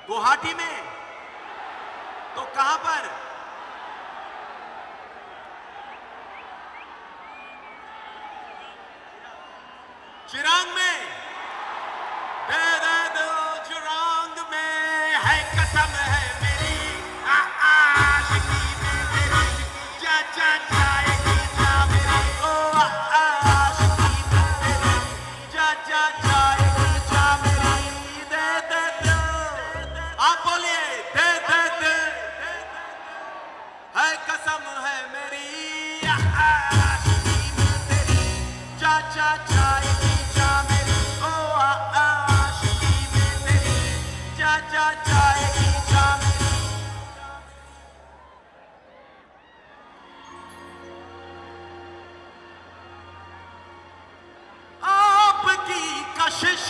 गुवाहाटी में? तो कहां पर? चिरांग में? दे दे दो चिरांग में है कसम है मेरी आशिकी में मेरी जा जा जाएगी जा मेरी ओ आशिकी में मेरी जा जा जाएगी जा मेरी दे दे दो आप बोलिए दे दे दे है कसम है मेरी आशिकी में तेरी जा जा जाएगी जा मेरी ओ आशिकी में तेरी जा जा जाएगी जा मेरी। आपकी कशिश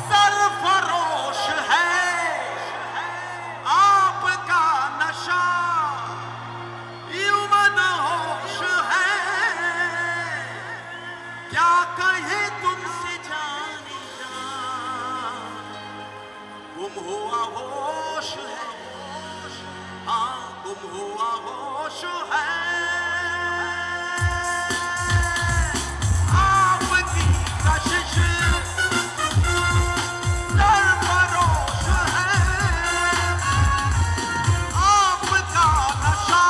सरफरोश है, आपका नशा यूं मनहोश है, क्या कहे तुमसे जाने जा, गुम हुआ होश है, हाँ गुम हुआ होश है। आपकी कशिश सरफरोश है, आपका नशा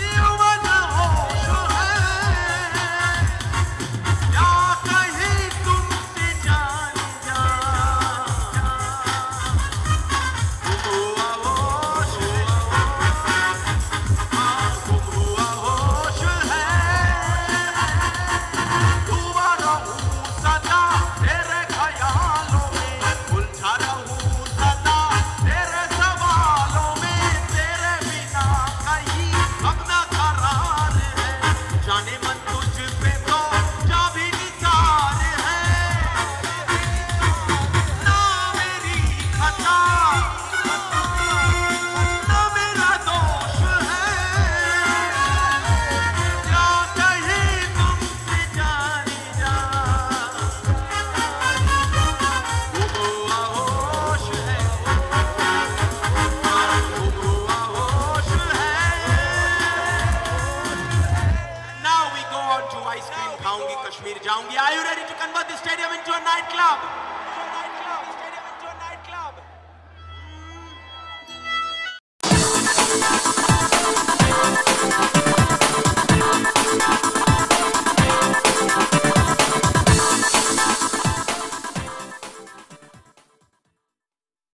यूं मनहोश है, क्या कहे तुमसे जाने जा, गुम हुआ होश है, हाँ गुम हुआ होश है। डूबा रहूं सदा तेरे ख्यालों में, उलझा रहूं सदा तेरे सवालों में, तेरे बिना कहीं अपना करार है, जाने मन तुझ पे तो जा भी निसार है, ना मेरी खता ना मेरा दोष है, क्या कहे तुमसे जाने जा, गुम हुआ होश है, गुम हुआ होश है। Now we go on to ice cream खाऊंगी कश्मीर जाऊंगी. Are you ready to convert the stadium into a nightclub?